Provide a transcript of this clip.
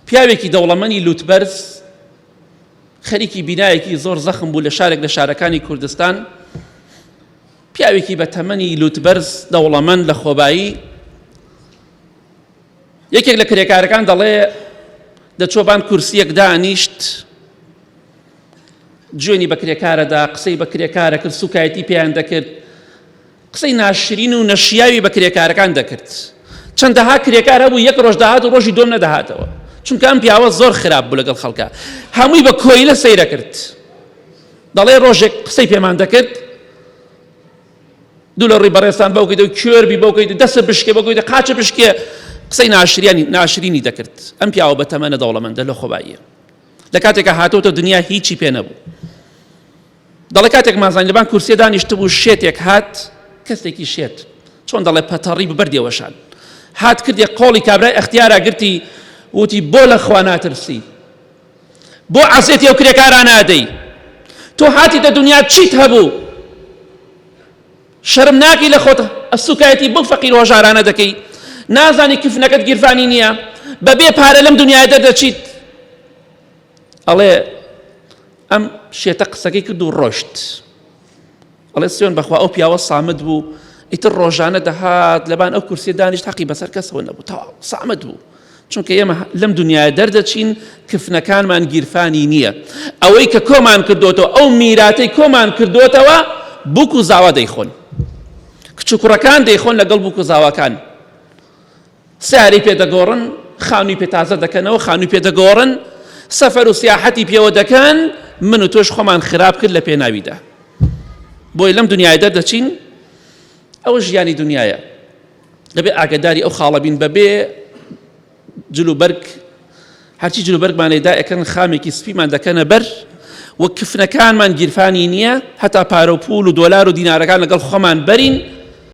پیاوێکی دەوڵەمەندی لووتبەرز خەریکی بینایەکی زۆر زەخم بوو لە شارێک لە شارەکانی کوردستان. پیاوێکی بە تەمەنی لووتبەرز دەوڵەمەند لە خۆبایی یەکێک لە کرێکارەکان دەڵێ دەچۆبان کورسیەک دانیشت، جوێنی بە کرێکارەدا، قسەی بە کرێکارە کرد، سوکایەتی پێیان دەکرد، قسەی ناشرین و نەشیاوی بە کرێکارەکان دەکرد. چەندەها کرێکار هەبوو یەک ڕۆژ داهات و ڕۆژی دۆم نەداهاتەوە، چونکە ئەم پیاوە زۆر خراپ بوو لەگەڵ خەڵکە، هەمووی بە کۆیلە سەیرە کرد. دەڵێ ڕۆژێک قسەی پێمان دەکرد، دوو لە ڕووی بەڕێستان بەوکەیت و کوێربی بەوکەیت دەستە بشکێ بەوکەیت قاچە بشکێ، قسەی ناشرینی دەکرد. ئەم پیاوە بە تەمەنە دەوڵەمەندە لە خۆباییە. لە کاتێکە هاتووەتە دنیا هیچی پێ نەبوو. دەڵێ کاتێک مازانی لەبان کورسیە دانیشت بوو، شێتێک هات، کەسێکی شێت چۆن دەڵێ پەتەڕی ببەردێوەشان هات کردی قۆڵی کابرای ئەختیارا گرتی وتی بۆ لە خوا ناترسی، بۆ عەزێتی ئەو کرێکارە نادەی، تۆ هاتیتە دنیا چیت هەبوو؟ شەرم ناکەی لە خۆت ئەسوکایەتی بۆ فەقیر و هەژارانە دەکەی؟ نازانی کفنەکەت گیرفانی نییە، بەبێ پارە لەم دنیای دەردەچیت؟ ئەڵێ ئەم شێتە قسەکەی کرد و ڕۆشت. ئەڵێ سوێن بەخوا ئەو پیاوە سامد بوو، ئیتر ڕۆژانە دەهات لەبان ئەو کورسیە دانیشت حەقی بەسەر کەسەوە نەبوو، تەواو سامد بوو. چونکە ئێمە لەم دنیای دەردەچین کفنەکانمان گیرفانی نییە. ئەوەی کە کۆمان کردوتەوە، ئەو میراتەی کۆمان کردوتەوە، بووک و زاوا دەیخۆن، کچ و کوڕەکان دەیخۆن لەگەڵ بووک و زاواکان. سیاری پێدەگۆڕن، خانووی پێ تازە دەکەنەوە، خانووی پێدەگۆڕن، سەفەر و سیاحەتی پێوە دەکەن، من و تۆش خۆمان خراپ کرد لە پێناویدا. بۆی لەم دنیای دەردەچین، ئەوە ژیانی دنیاە. دەبێ ئاگداری ئەو خاڵە بین، بەبێ جلوبەرگ هەرچی جلوبەرگمانێدا ئەکەن خامێکی سپیمان دەکەنە بەر، وەک کفنەکانمان گیرفانی نییە، هەتا پارە و پوول و دۆلار و دینارەکان لەگەڵ خۆمان بەرین